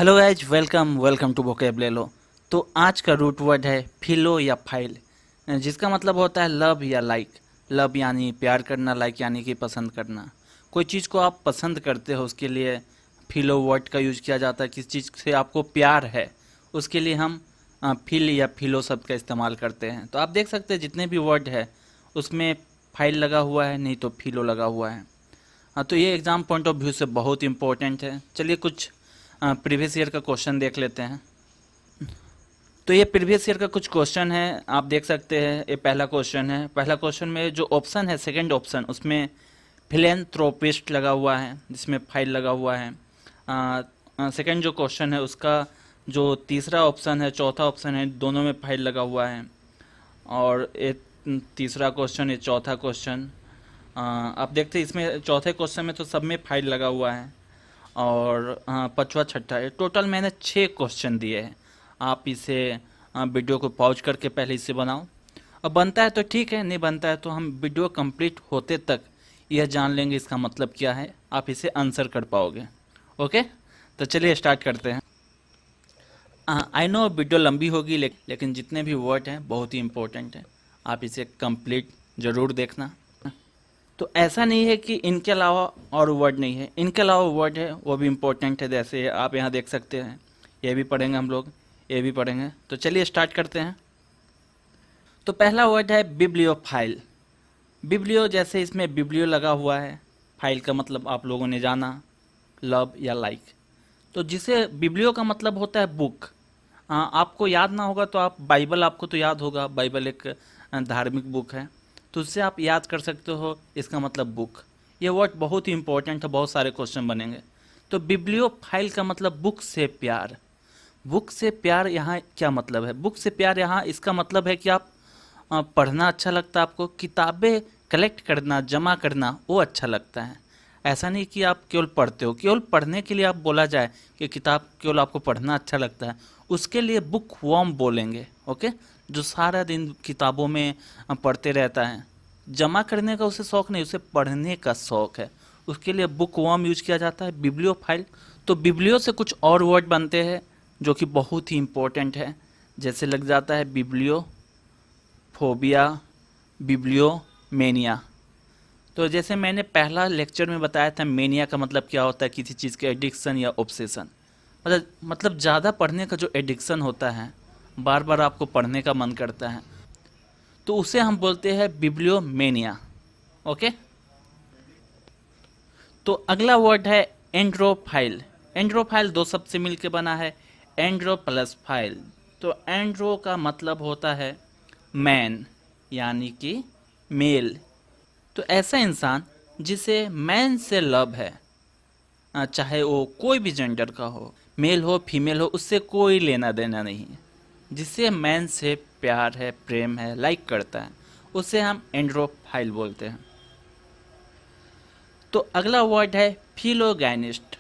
Hello guys, welcome welcome to vocabulary. तो आज का रूट वर्ड है फिलो या फाइल, जिसका मतलब होता है लव या लाइक। लव यानी प्यार करना, लाइक यानी कि पसंद करना। कोई चीज़ को आप पसंद करते हो उसके लिए फिलो वर्ड का यूज किया जाता है। किस चीज़ से आपको प्यार है उसके लिए हम फिल या फिलो शब्द का इस्तेमाल करते हैं। तो आप देख सकते हैं जितने भी वर्ड है उसमें फाइल लगा हुआ है, नहीं तो फिलो लगा हुआ है। हाँ, तो ये एग्ज़ाम पॉइंट ऑफ व्यू से बहुत इंपॉर्टेंट है। चलिए कुछ प्रीवियस ईयर का क्वेश्चन देख लेते हैं। तो ये प्रीवियस ईयर का कुछ क्वेश्चन है, आप देख सकते हैं। ये पहला क्वेश्चन है। पहला क्वेश्चन में जो ऑप्शन है, सेकंड ऑप्शन, उसमें फिलेंथ्रोपिस्ट लगा हुआ है जिसमें फाइल लगा हुआ है। सेकंड जो क्वेश्चन है उसका जो तीसरा ऑप्शन है, चौथा ऑप्शन है, दोनों में फाइल लगा हुआ है। और ये तीसरा क्वेश्चन, ये चौथा क्वेश्चन। आप देखते हैं इसमें चौथे क्वेश्चन में तो सब में फाइल लगा हुआ है। और पाँचवा छठा, ये टोटल मैंने 6 क्वेश्चन दिए हैं। आप इसे वीडियो को पॉज करके पहले इसे बनाओ। अब बनता है तो ठीक है, नहीं बनता है तो हम वीडियो कंप्लीट होते तक यह जान लेंगे इसका मतलब क्या है, आप इसे आंसर कर पाओगे। ओके, तो चलिए स्टार्ट करते हैं। आई नो वीडियो लंबी होगी, लेकिन जितने भी वर्ड हैं बहुत ही इंपॉर्टेंट है, आप इसे कंप्लीट ज़रूर देखना। तो ऐसा नहीं है कि इनके अलावा और वर्ड नहीं है, इनके अलावा वर्ड है वो भी इम्पोर्टेंट है। जैसे आप यहाँ देख सकते हैं, ये भी पढ़ेंगे हम लोग, ये भी पढ़ेंगे। तो चलिए स्टार्ट करते हैं। तो पहला वर्ड है बिब्लियोफाइल। बिब्लियो, जैसे इसमें बिब्लियो लगा हुआ है, फाइल का मतलब आप लोगों ने जाना, लव या लाइक। तो जिसे बिब्लियो का मतलब होता है बुक। आपको याद ना होगा तो आप बाइबल, आपको तो याद होगा, बाइबल एक धार्मिक बुक है, तो उससे आप याद कर सकते हो इसका मतलब बुक। ये वर्ड बहुत ही इंपॉर्टेंट है, बहुत सारे क्वेश्चन बनेंगे। तो बिब्लियोफाइल का मतलब बुक से प्यार। बुक से प्यार यहाँ क्या मतलब है? बुक से प्यार यहाँ इसका मतलब है कि आप पढ़ना अच्छा लगता है, आपको किताबें कलेक्ट करना, जमा करना वो अच्छा लगता है। ऐसा नहीं कि आप केवल पढ़ते हो, केवल पढ़ने के लिए आप बोला जाए कि किताब केवल आपको पढ़ना अच्छा लगता है, उसके लिए बुक वर्म बोलेंगे। ओके, जो सारा दिन किताबों में पढ़ते रहता है। जमा करने का उसे शौक़ नहीं, उसे पढ़ने का शौक़ है, उसके लिए बुक वर्म यूज किया जाता है। बिब्लियोफाइल, तो बिब्लियो से कुछ और वर्ड बनते हैं जो कि बहुत ही इम्पोर्टेंट है। जैसे लग जाता है बिब्लियो फोबिया, बिब्लियोमेनिया। तो जैसे मैंने पहला लेक्चर में बताया था, मेनिया का मतलब क्या होता है, किसी चीज़ के एडिक्शन या ऑब्सेशन। मतलब ज़्यादा पढ़ने का जो एडिक्शन होता है, बार बार आपको पढ़ने का मन करता है, तो उसे हम बोलते हैं बिब्लियोमेनिया। ओके, तो अगला वर्ड है एंड्रोफाइल। एंड्रोफाइल दो शब्द से मिलकर बना है, एंड्रो प्लस फाइल। तो एंड्रो का मतलब होता है मैन, यानी कि मेल। तो ऐसा इंसान जिसे मैन से लव है, चाहे वो कोई भी जेंडर का हो, मेल हो फीमेल हो, उससे कोई लेना देना नहीं है, जिससे मैन से प्यार है, प्रेम है, लाइक करता है, उसे हम एंड्रोफाइल बोलते हैं। तो अगला वर्ड है फिलोगैनिस्ट।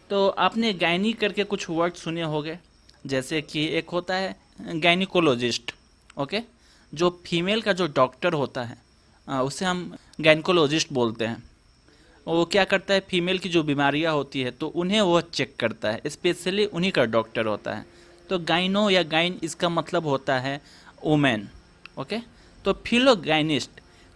तो आपने गायनी करके कुछ वर्ड सुने होंगे, जैसे कि एक होता है गायनिकोलॉजिस्ट। ओके, जो फीमेल का जो डॉक्टर होता है उसे हम गायनिकोलॉजिस्ट बोलते हैं। वो क्या करता है, फीमेल की जो बीमारियां होती है तो उन्हें वो चेक करता है, स्पेशली उन्हीं का डॉक्टर होता है। तो गाइनो या गाइन इसका मतलब होता है वुमेन। ओके, तो फिलोगाइनिस्ट,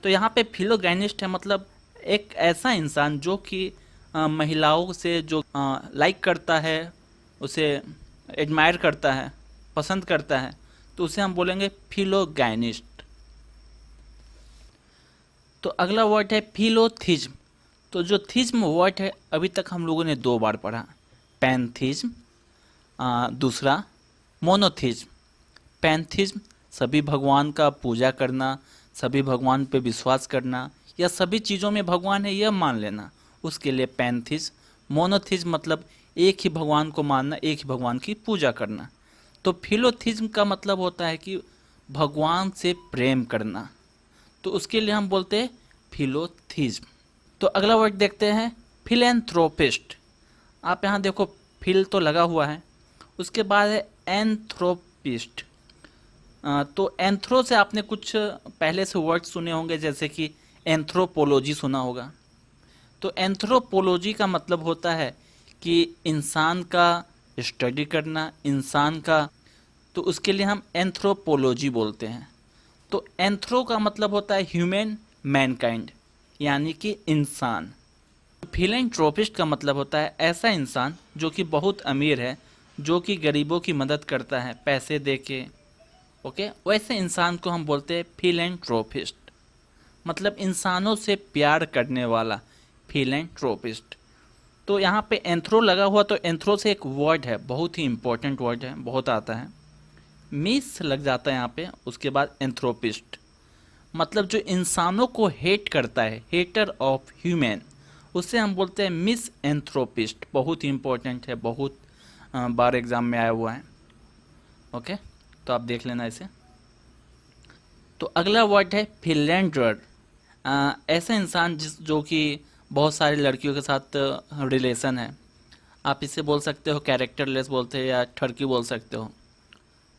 तो यहाँ पे फिलोगाइनिस्ट है मतलब एक ऐसा इंसान जो कि महिलाओं से जो लाइक करता है, उसे एडमायर करता है, पसंद करता है, तो उसे हम बोलेंगे फिलोगाइनिस्ट। तो अगला वर्ड है फिलोथिज्म। तो जो थिज्म वर्ड है अभी तक हम लोगों ने 2 बार पढ़ा, पैंथिज्म, दूसरा मोनोथिज्म। पैंथिज्म सभी भगवान का पूजा करना, सभी भगवान पे विश्वास करना, या सभी चीज़ों में भगवान है यह मान लेना, उसके लिए पैंथिज्म। मोनोथिज्म मतलब एक ही भगवान को मानना, एक ही भगवान की पूजा करना। तो फिलोथिज्म का मतलब होता है कि भगवान से प्रेम करना, तो उसके लिए हम बोलते हैं फिलोथिज्म। तो अगला वर्ड देखते हैं फिलेंथ्रोपिस्ट। आप यहाँ देखो फिल तो लगा हुआ है, उसके बाद है एंथ्रोपिस्ट। तो एंथ्रो से आपने कुछ पहले से वर्ड सुने होंगे, जैसे कि एंथ्रोपोलॉजी सुना होगा। तो एंथ्रोपोलॉजी का मतलब होता है कि इंसान का स्टडी करना इंसान का, तो उसके लिए हम एंथ्रोपोलॉजी बोलते हैं। तो एंथ्रो का मतलब होता है ह्यूमन, मैनकाइंड यानी कि इंसान। फिलेंथ्रोपिस्ट का मतलब होता है ऐसा इंसान जो कि बहुत अमीर है, जो कि गरीबों की मदद करता है पैसे दे के। ओके, वैसे इंसान को हम बोलते हैं फिलेंथ्रोपिस्ट, मतलब इंसानों से प्यार करने वाला फिलेंथ्रोपिस्ट। तो यहाँ पे एंथ्रो लगा हुआ, तो एंथ्रो से एक वर्ड है, बहुत ही इंपॉर्टेंट वर्ड है, बहुत आता है, मिस लग जाता है यहाँ पे, उसके बाद एंथ्रोपिस्ट, मतलब जो इंसानों को हेट करता है, हेटर ऑफ ह्यूमन, उसे हम बोलते हैं मिस एंथ्रोपिस्ट। बहुत ही इंपॉर्टेंट है, बहुत बार एग्जाम में आया हुआ है। ओके, तो आप देख लेना इसे। तो अगला वर्ड है फिलेंडर। ऐसा इंसान जो कि बहुत सारी लड़कियों के साथ रिलेशन है, आप इसे बोल सकते हो कैरेक्टरलेस बोलते हैं या ठरकी बोल सकते हो।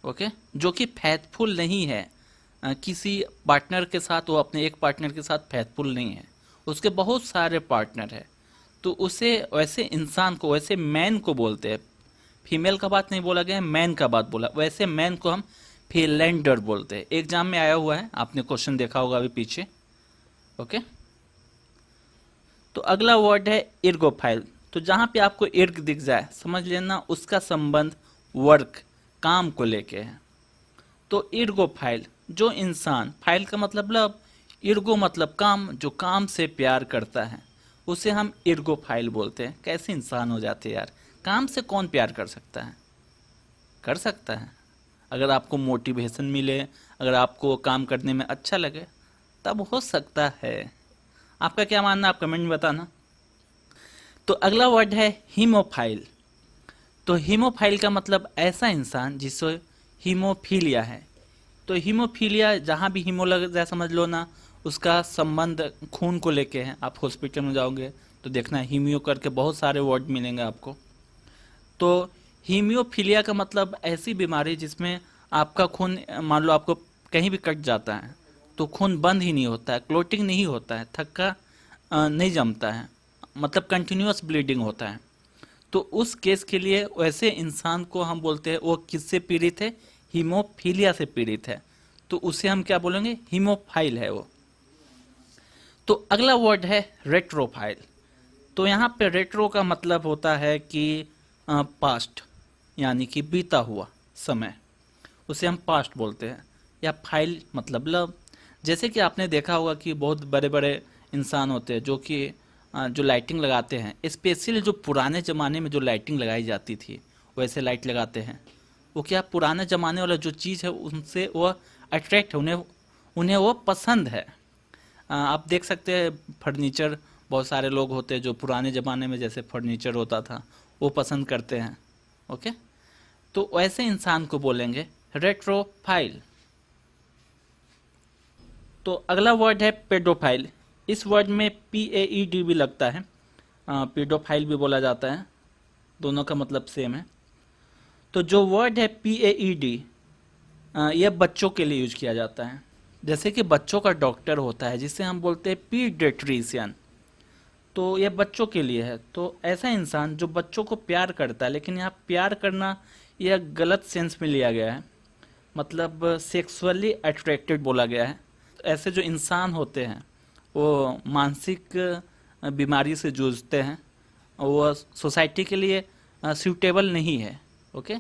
ओके, जो कि फैथफुल नहीं है किसी पार्टनर के साथ, वो अपने एक पार्टनर के साथ फैथफुल नहीं है, उसके बहुत सारे पार्टनर है, तो उसे, वैसे इंसान को, वैसे मैन को बोलते हैं। फीमेल का बात नहीं बोला गया है, मैन का बात बोला, वैसे मैन को हम फिलेंडर बोलते हैं। एग्जाम में आया हुआ है, आपने क्वेश्चन देखा होगा अभी पीछे। ओके, तो अगला वर्ड है इर्गोफाइल। तो जहाँ पे आपको इर्ग दिख जाए समझ लेना उसका संबंध वर्क, काम को लेके है। तो इर्गोफाइल, जो इंसान, फाइल का मतलब लव, इर्गो मतलब काम, जो काम से प्यार करता है उसे हम इर्गोफाइल बोलते हैं। कैसे इंसान हो जाते हैं यार, काम से कौन प्यार कर सकता है? कर सकता है, अगर आपको मोटिवेशन मिले, अगर आपको काम करने में अच्छा लगे, तब हो सकता है। आपका क्या मानना, आप कमेंट में बताना। तो अगला वर्ड है हीमोफाइल। तो हीमोफाइल का मतलब ऐसा इंसान जिसे हीमोफीलिया है। तो हीमोफीलिया, जहाँ भी हीमो लग जाए समझ लो ना, उसका संबंध खून को लेके है। आप हॉस्पिटल में जाओगे तो देखना हीमियो करके बहुत सारे वर्ड मिलेंगे आपको। तो हीमियोफीलिया का मतलब ऐसी बीमारी जिसमें आपका खून, मान लो आपको कहीं भी कट जाता है तो खून बंद ही नहीं होता है, क्लोटिंग नहीं होता है, थक्का नहीं जमता है, मतलब कंटिन्यूअस ब्लीडिंग होता है। तो उस केस के लिए वैसे इंसान को हम बोलते हैं, वो किससे पीड़ित है? हीमोफीलिया से पीड़ित है, तो उसे हम क्या बोलेंगे? हीमोफाइल है वो। तो अगला वर्ड है रेट्रोफाइल। तो यहाँ पे रेट्रो का मतलब होता है कि पास्ट, यानी कि बीता हुआ समय, उसे हम पास्ट बोलते हैं। या फाइल मतलब लव। जैसे कि आपने देखा होगा कि बहुत बड़े बड़े इंसान होते हैं जो कि जो लाइटिंग लगाते हैं, स्पेशली जो पुराने ज़माने में जो लाइटिंग लगाई जाती थी वैसे लाइट लगाते हैं, वो क्या पुराने ज़माने वाला जो चीज़ है उनसे वो अट्रैक्ट है, उन्हें उन्हें वो पसंद है। आप देख सकते हैं फर्नीचर, बहुत सारे लोग होते हैं जो पुराने ज़माने में जैसे फर्नीचर होता था वो पसंद करते हैं। ओके, तो वैसे इंसान को बोलेंगे रेट्रोफाइल। तो अगला वर्ड है पेडोफाइल। इस वर्ड में PAED भी लगता है, पेडोफाइल भी बोला जाता है, दोनों का मतलब सेम है। तो जो वर्ड है PAED, यह बच्चों के लिए यूज किया जाता है। जैसे कि बच्चों का डॉक्टर होता है जिसे हम बोलते हैं पीडियाट्रिशियन, तो यह बच्चों के लिए है। तो ऐसा इंसान जो बच्चों को प्यार करता है, लेकिन यहाँ प्यार करना यह गलत सेंस में लिया गया है, मतलब सेक्सुअली अट्रैक्टेड बोला गया है। तो ऐसे जो इंसान होते हैं वो मानसिक बीमारी से जूझते हैं, वो सोसाइटी के लिए सूटेबल नहीं है। ओके,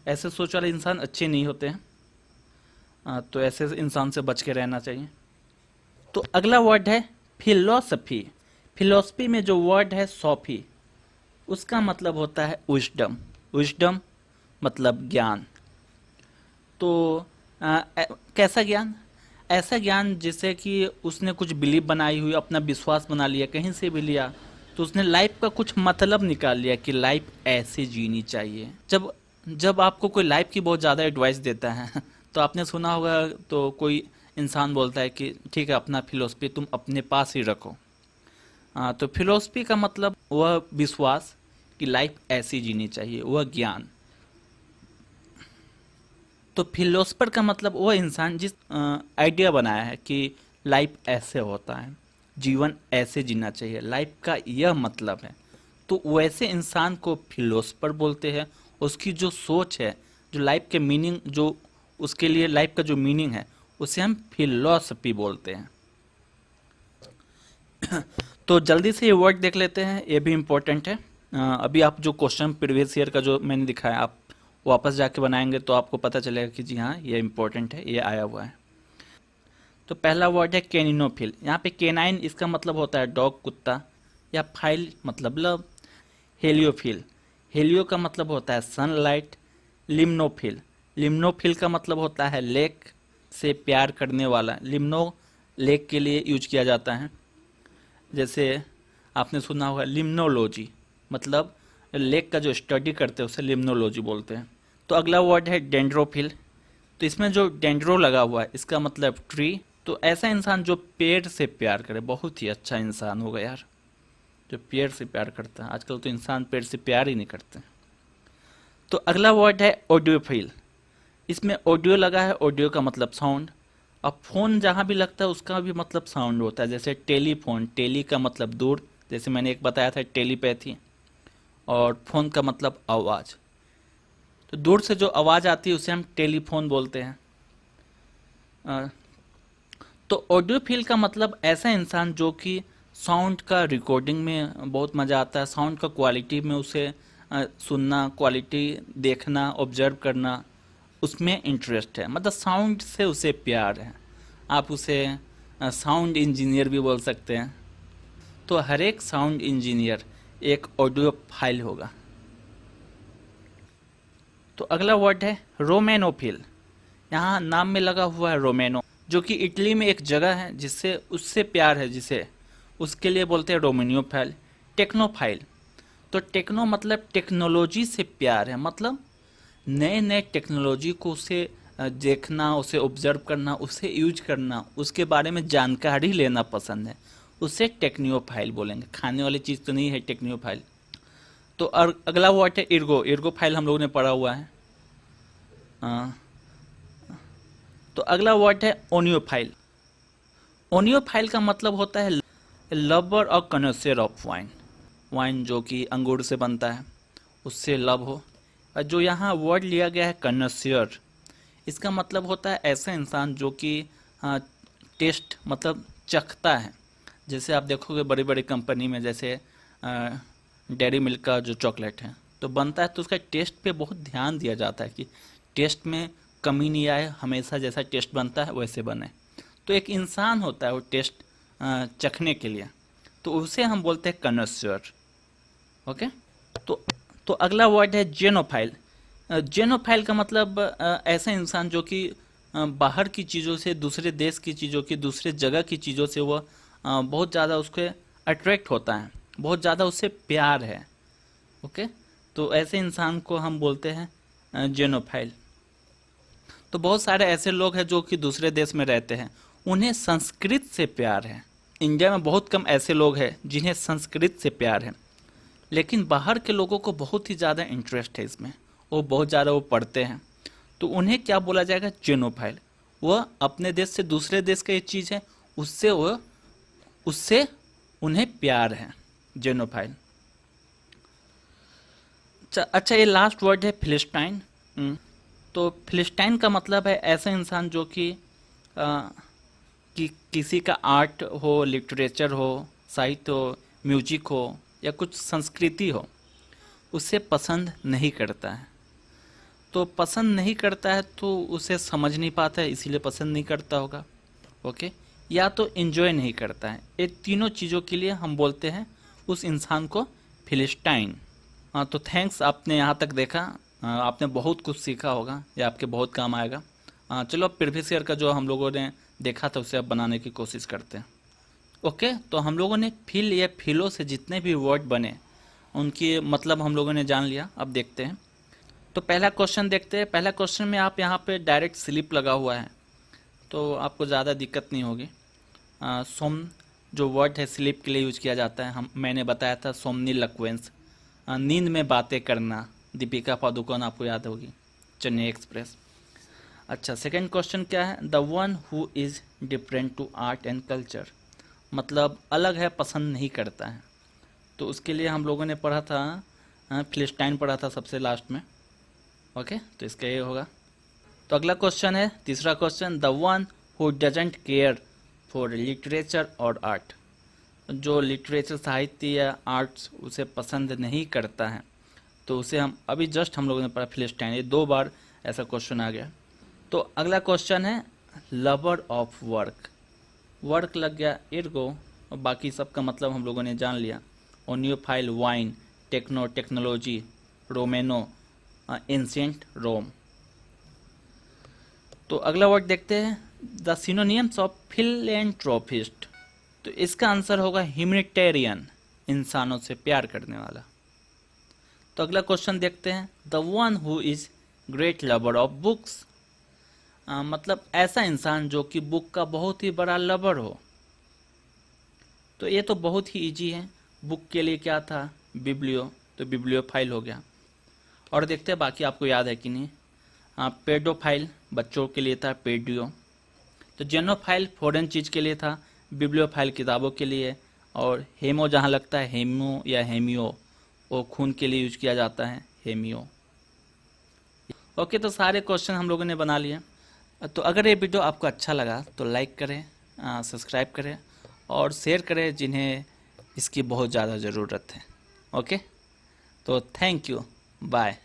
ऐसे सोच वाले इंसान अच्छे नहीं होते हैं, तो ऐसे इंसान से बच के रहना चाहिए। तो अगला वर्ड है फिलोसफी। फिलोसफी में जो वर्ड है सॉफी, उसका मतलब होता है विजडम। विजडम मतलब ज्ञान। तो कैसा ज्ञान? ऐसा ज्ञान जिससे कि उसने कुछ बिलीव बनाई हुई, अपना विश्वास बना लिया, कहीं से भी लिया, तो उसने लाइफ का कुछ मतलब निकाल लिया कि लाइफ ऐसे जीनी चाहिए। जब जब आपको कोई लाइफ की बहुत ज़्यादा एडवाइस देता है तो आपने सुना होगा, तो कोई इंसान बोलता है कि ठीक है अपना फिलोसफी तुम अपने पास ही रखो। तो फिलोसफी का मतलब वह विश्वास कि लाइफ ऐसी जीनी चाहिए, वह ज्ञान। तो फिलोसफर का मतलब वह इंसान जिस आइडिया बनाया है कि लाइफ ऐसे होता है, जीवन ऐसे जीना चाहिए, लाइफ का यह मतलब है, तो वैसे इंसान को फिलोसफर बोलते हैं। उसकी जो सोच है, जो लाइफ के मीनिंग, जो उसके लिए लाइफ का जो मीनिंग है, उसे हम फिलॉसफी बोलते हैं। तो जल्दी से ये वर्ड देख लेते हैं, ये भी इम्पोर्टेंट है। अभी आप जो क्वेश्चन प्रीवियस ईयर का जो मैंने दिखाया, आप वापस जाके बनाएंगे तो आपको पता चलेगा कि जी हाँ, ये इम्पोर्टेंट है, ये आया हुआ है। तो पहला वर्ड है कैनिनोफिल। यहाँ पे केनाइन इसका मतलब होता है डॉग, कुत्ता, या फाइल मतलब लव। हेलियोफिल, हेलियो का मतलब होता है सनलाइट। लिम्नोफिल, लिम्नोफिल का मतलब होता है लेक से प्यार करने वाला। लिम्नो लेक के लिए यूज किया जाता है। जैसे आपने सुना होगा लिम्नोलॉजी, मतलब लेक का जो स्टडी करते हैं उसे लिम्नोलॉजी बोलते हैं। तो अगला वर्ड है डेंड्रोफिल। तो इसमें जो डेंड्रो लगा हुआ है इसका मतलब ट्री। तो ऐसा इंसान जो पेड़ से प्यार करे, बहुत ही अच्छा इंसान होगा यार, जो पेड़ से प्यार करता है। आजकल तो इंसान पेड़ से प्यार ही नहीं करते। तो अगला वर्ड है ऑडियोफिल। इसमें ऑडियो लगा है, ऑडियो का मतलब साउंड। अब फोन जहाँ भी लगता है उसका भी मतलब साउंड होता है। जैसे टेलीफोन, टेली का मतलब दूर, जैसे मैंने एक बताया था टेलीपैथी, और फोन का मतलब आवाज़। तो दूर से जो आवाज़ आती है उसे हम टेलीफोन बोलते हैं। तो ऑडियोफिल का मतलब ऐसा इंसान जो कि साउंड का रिकॉर्डिंग में बहुत मज़ा आता है, साउंड का क्वालिटी में उसे सुनना, क्वालिटी देखना, ऑब्जर्व करना, उसमें इंटरेस्ट है, मतलब साउंड से उसे प्यार है। आप उसे साउंड इंजीनियर भी बोल सकते हैं। तो हर एक साउंड इंजीनियर एक ऑडियो फाइल होगा। तो अगला वर्ड है रोमेनोफिल। यहाँ नाम में लगा हुआ है रोमेनो, जो कि इटली में एक जगह है जिससे उससे प्यार है, जिसे उसके लिए बोलते हैं रोमेनियोफाइल। टेक्नोफाइल, तो टेक्नो मतलब टेक्नोलॉजी से प्यार है, मतलब नए नए टेक्नोलॉजी को उसे देखना, उसे ऑब्जर्व करना, उसे यूज करना, उसके बारे में जानकारी लेना पसंद है, उसे टेक्नियोफाइल बोलेंगे। खाने वाली चीज़ तो नहीं है टेक्नियोफाइल। तो अगला वर्ड है इर्गो। इर्गो फाइल हम लोगों ने पढ़ा हुआ है। अ, तो अगला वर्ड है ओनियोफाइल। ओनियोफाइल का मतलब होता है लवर और कनोसियर ऑफ वाइन। वाइन जो कि अंगूर से बनता है, उससे लव हो। और जो यहाँ वर्ड लिया गया है कनोसियर, इसका मतलब होता है ऐसा इंसान जो कि टेस्ट मतलब चखता है। जैसे आप देखोगे बड़ी बड़ी कंपनी में, जैसे डेयरी मिल्क का जो चॉकलेट है तो बनता है, तो उसका टेस्ट पे बहुत ध्यान दिया जाता है कि टेस्ट में कमी नहीं आए, हमेशा जैसा टेस्ट बनता है वैसे बने। तो एक इंसान होता है वो टेस्ट चखने के लिए, तो उसे हम बोलते हैं कनोसियर। ओके। तो तो अगला वर्ड है जेनोफाइल। जेनोफाइल का मतलब ऐसा इंसान जो कि बाहर की चीज़ों से, दूसरे देश की चीज़ों की, दूसरे जगह की चीज़ों से वो बहुत ज़्यादा उसके अट्रैक्ट होता है, बहुत ज़्यादा उससे प्यार है। ओके। तो ऐसे इंसान को हम बोलते हैं जेनोफाइल। तो बहुत सारे ऐसे लोग हैं जो कि दूसरे देश में रहते हैं, उन्हें संस्कृत से प्यार है। इंडिया में बहुत कम ऐसे लोग हैं जिन्हें संस्कृत से प्यार है, लेकिन बाहर के लोगों को बहुत ही ज़्यादा इंटरेस्ट है इसमें, वो बहुत ज़्यादा वो पढ़ते हैं। तो उन्हें क्या बोला जाएगा? जेनोफाइल। वह अपने देश से दूसरे देश का ये चीज़ है, उससे उन्हें प्यार है, जेनोफाइल। अच्छा, ये लास्ट वर्ड है फिलिस्टाइन। तो फिलिस्टाइन का मतलब है ऐसा इंसान जो कि किसी का आर्ट हो, लिटरेचर हो, साहित्य हो, म्यूजिक हो, या कुछ संस्कृति हो, उसे पसंद नहीं करता है। तो पसंद नहीं करता है तो उसे समझ नहीं पाता है, इसीलिए पसंद नहीं करता होगा। ओके। या तो एंजॉय नहीं करता है। ये तीनों चीज़ों के लिए हम बोलते हैं उस इंसान को फिलिस्टाइन। हाँ, तो थैंक्स, आपने यहाँ तक देखा। आपने बहुत कुछ सीखा होगा, ये आपके बहुत काम आएगा। चलो, अब प्रीवियस ईयर का जो हम लोगों ने देखा था उसे अब बनाने की कोशिश करते हैं। ओके। तो हम लोगों ने फिल या फिलो से जितने भी वर्ड बने उनकी मतलब हम लोगों ने जान लिया। अब देखते हैं। तो पहला क्वेश्चन देखते हैं। पहला क्वेश्चन में आप यहाँ पे डायरेक्ट स्लिप लगा हुआ है, तो आपको ज़्यादा दिक्कत नहीं होगी। सोम जो वर्ड है स्लीप के लिए यूज किया जाता है। मैंने बताया था सोमनिलक्वेंस, नींद में बातें करना। दीपिका पादुकोण आपको याद होगी, चेन्नई एक्सप्रेस। अच्छा, सेकंड क्वेश्चन क्या है? The one who is different to art and culture, मतलब अलग है, पसंद नहीं करता है। तो उसके लिए हम लोगों ने पढ़ा था फिलिस्टाइन, पढ़ा था सबसे लास्ट में। ओके, तो इसका ये होगा। तो अगला क्वेश्चन है, तीसरा question, the one who doesn't care for literature और आर्ट। जो लिटरेचर, साहित्य या आर्ट्स उसे पसंद नहीं करता है, तो उसे हम अभी जस्ट हम लोगों ने पढ़ा फिलिस्टाइन, ये 2 बार ऐसा क्वेश्चन आ गया। तो अगला क्वेश्चन है लवर ऑफ वर्क। वर्क लग गया इर्गो, और बाकी सबका मतलब हम लोगों ने जान लिया। ओनियोफाइल वाइन, टेक्नो टेक्नोलॉजी, रोमेनो, एंशिएंट रोम। तो अगला वर्ड देखते हैं, द सिनोनियम्स ऑफ फिलेंथ्रोपिस्ट। तो इसका आंसर होगा ह्यूमैनिटेरियन, इंसानों से प्यार करने वाला। तो अगला क्वेश्चन देखते हैं, the one who is great lover of books. मतलब ऐसा इंसान जो कि बुक का बहुत ही बड़ा लवर हो। तो ये तो बहुत ही इजी है। बुक के लिए क्या था, बिब्लियो, तो बिब्लियोफाइल हो गया। और देखते हैं बाकी आपको याद है कि नहीं। पेडोफाइल बच्चों के लिए था, पेडियो। तो जेनोफाइल फॉरेन चीज़ के लिए था, बिब्लियोफाइल किताबों के लिए। और हेमो जहाँ लगता है, हेमो या हेमियो, वो खून के लिए यूज किया जाता है, हेमियो। ओके, तो सारे क्वेश्चन हम लोगों ने बना लिए। तो अगर ये वीडियो आपको अच्छा लगा तो लाइक करें, सब्सक्राइब करें और शेयर करें जिन्हें इसकी बहुत ज़्यादा ज़रूरत है। ओके, तो थैंक यू, बाय।